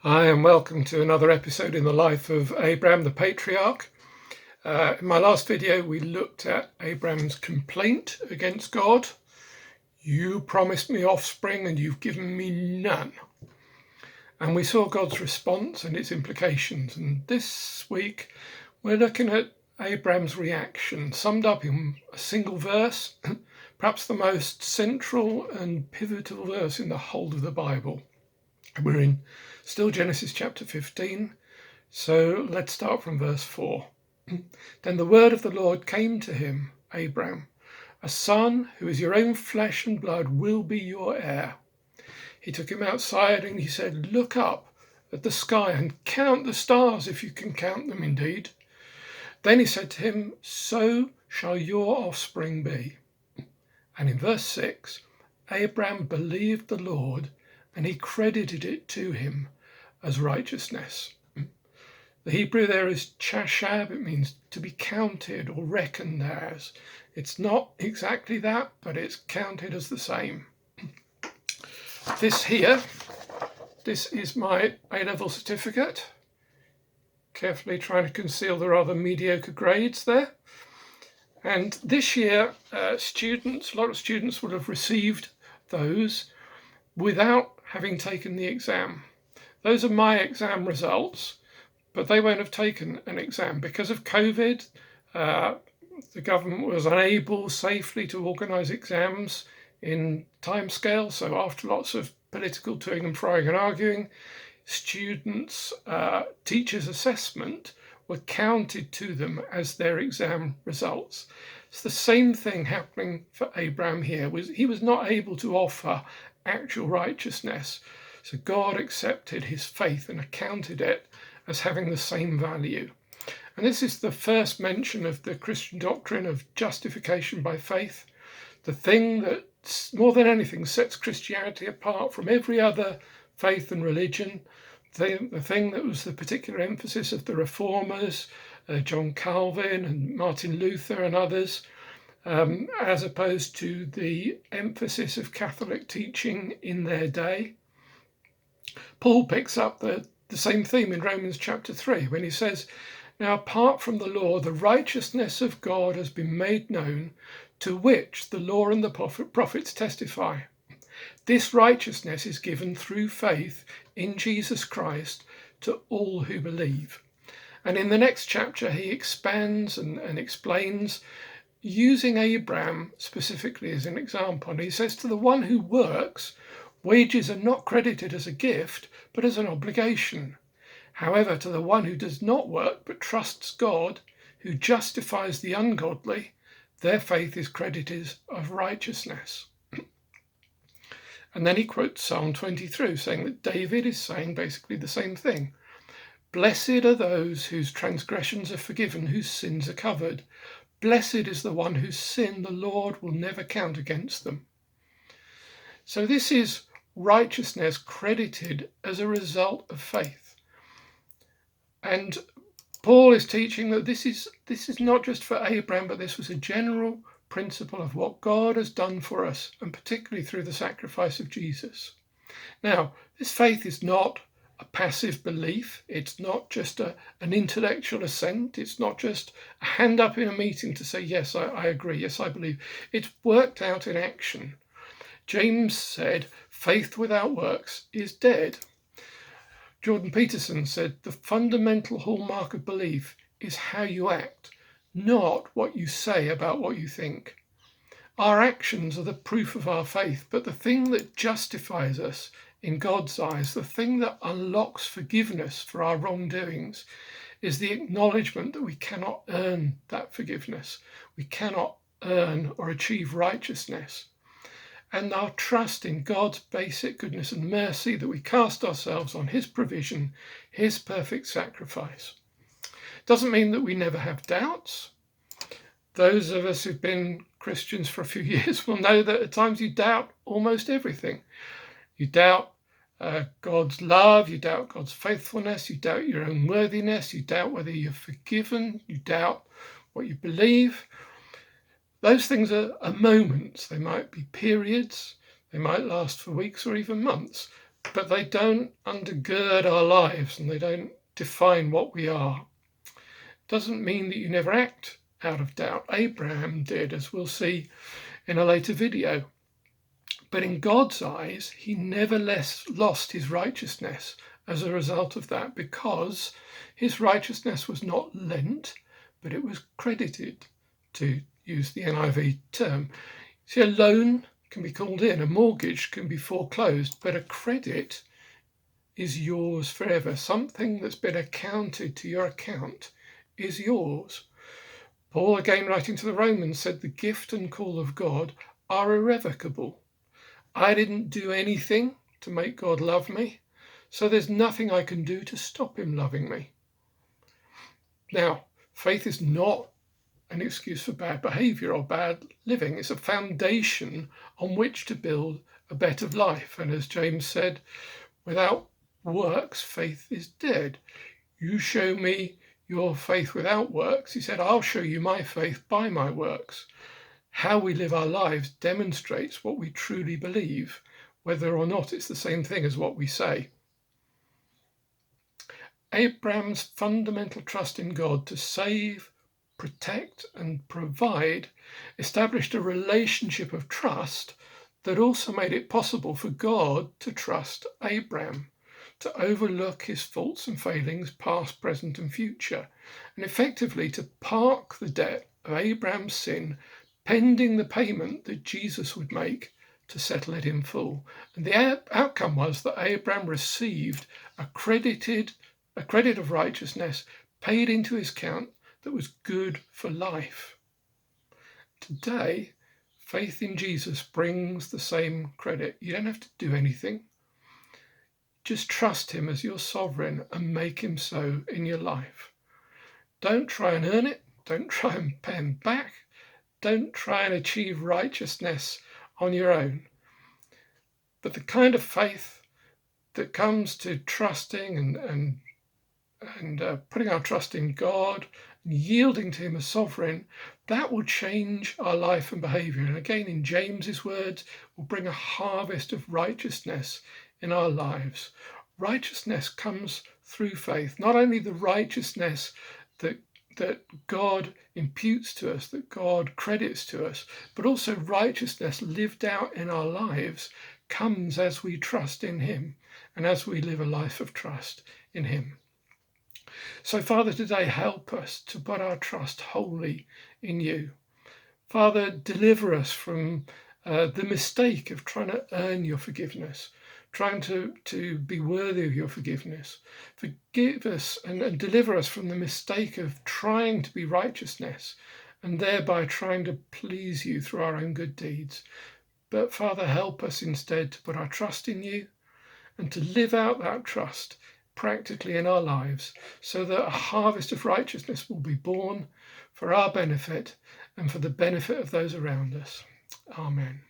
Hi, and welcome to another episode in the life of Abraham, the patriarch. In my last video, we looked at Abraham's complaint against God. You promised me offspring and you've given me none. And we saw God's response and its implications. And this week, we're looking at Abraham's reaction, summed up in a single verse, perhaps the most central and pivotal verse in the whole of the Bible. We're in still Genesis chapter 15, so let's start from verse 4. Then the word of the Lord came to him, Abram, a son who is your own flesh and blood will be your heir. He took him outside and he said, look up at the sky and count the stars if you can count them indeed. Then he said to him, so shall your offspring be. And in verse 6, Abram believed the Lord and he credited it to him as righteousness. The Hebrew there is chashab. It means to be counted or reckoned as. It's not exactly that, but it's counted as the same. This is my A-level certificate. Carefully trying to conceal the rather mediocre grades there. And this year, a lot of students will have received those without having taken the exam. Those are my exam results, but they won't have taken an exam. Because of COVID, the government was unable safely to organise exams in timescale. So after lots of political toing and froing and arguing, students' teachers' assessment were counted to them as their exam results. It's the same thing happening for Abraham here. He was not able to offer actual righteousness. So God accepted his faith and accounted it as having the same value. And this is the first mention of the Christian doctrine of justification by faith, the thing that more than anything sets Christianity apart from every other faith and religion, the thing that was the particular emphasis of the Reformers, John Calvin and Martin Luther and others, as opposed to the emphasis of Catholic teaching in their day. Paul picks up the same theme in Romans chapter 3 when he says, now apart from the law, the righteousness of God has been made known, to which the law and the prophets testify. This righteousness is given through faith in Jesus Christ to all who believe. And in the next chapter, he expands and explains, using Abraham specifically as an example. And he says, to the one who works, wages are not credited as a gift, but as an obligation. However, to the one who does not work, but trusts God, who justifies the ungodly, their faith is credited as righteousness. And then he quotes Psalm 23, saying that David is saying basically the same thing. Blessed are those whose transgressions are forgiven, whose sins are covered. Blessed is the one whose sin the Lord will never count against them. So this is righteousness credited as a result of faith. And Paul is teaching that this is not just for Abraham, but this was a general principle of what God has done for us, and particularly through the sacrifice of Jesus. Now, this faith is not a passive belief. It's not just an intellectual assent. It's not just a hand up in a meeting to say, yes, I agree, yes, I believe. It's worked out in action. James said, faith without works is dead. Jordan Peterson said, the fundamental hallmark of belief is how you act, not what you say about what you think. Our actions are the proof of our faith, but the thing that justifies us in God's eyes, the thing that unlocks forgiveness for our wrongdoings, is the acknowledgement that we cannot earn that forgiveness. We cannot earn or achieve righteousness. And our trust in God's basic goodness and mercy, that we cast ourselves on his provision, his perfect sacrifice. Doesn't mean that we never have doubts. Those of us who've been Christians for a few years will know that at times you doubt almost everything. You doubt God's love, you doubt God's faithfulness, you doubt your own worthiness, you doubt whether you're forgiven, you doubt what you believe. Those things are moments. They might be periods, they might last for weeks or even months, but they don't undergird our lives and they don't define what we are. Doesn't mean that you never act out of doubt. Abraham did, as we'll see in a later video. But in God's eyes, he never lost his righteousness as a result of that, because his righteousness was not lent, but it was credited, to use the NIV term. See, a loan can be called in, a mortgage can be foreclosed, but a credit is yours forever. Something that's been accounted to your account is yours. Paul, again writing to the Romans, said the gift and call of God are irrevocable. I didn't do anything to make God love me, so there's nothing I can do to stop him loving me. Now, faith is not an excuse for bad behavior or bad living. It's a foundation on which to build a better life. And as James said, without works, faith is dead. You show me your faith without works. He said, I'll show you my faith by my works. How we live our lives demonstrates what we truly believe, whether or not it's the same thing as what we say. Abraham's fundamental trust in God to save, protect, and provide established a relationship of trust that also made it possible for God to trust Abraham, to overlook his faults and failings, past, present, and future, and effectively to park the debt of Abraham's sin pending the payment that Jesus would make to settle it in full. And the outcome was that Abraham received a credit of righteousness paid into his account that was good for life. Today, faith in Jesus brings the same credit. You don't have to do anything. Just trust him as your sovereign and make him so in your life. Don't try and earn it. Don't try and pay him back. Don't try and achieve righteousness on your own. But the kind of faith that comes to trusting and putting our trust in God and yielding to him as sovereign, that will change our life and behavior. And again, in James's words, will bring a harvest of righteousness in our lives. Righteousness comes through faith, not only the righteousness that God imputes to us, that God credits to us, but also righteousness lived out in our lives comes as we trust in him and as we live a life of trust in him. So, Father, today help us to put our trust wholly in you. Father, deliver us from the mistake of trying to earn your forgiveness, trying to be worthy of your forgiveness. Forgive us and deliver us from the mistake of trying to be righteousness and thereby trying to please you through our own good deeds. But Father, help us instead to put our trust in you and to live out that trust practically in our lives, so that a harvest of righteousness will be born for our benefit and for the benefit of those around us. Amen.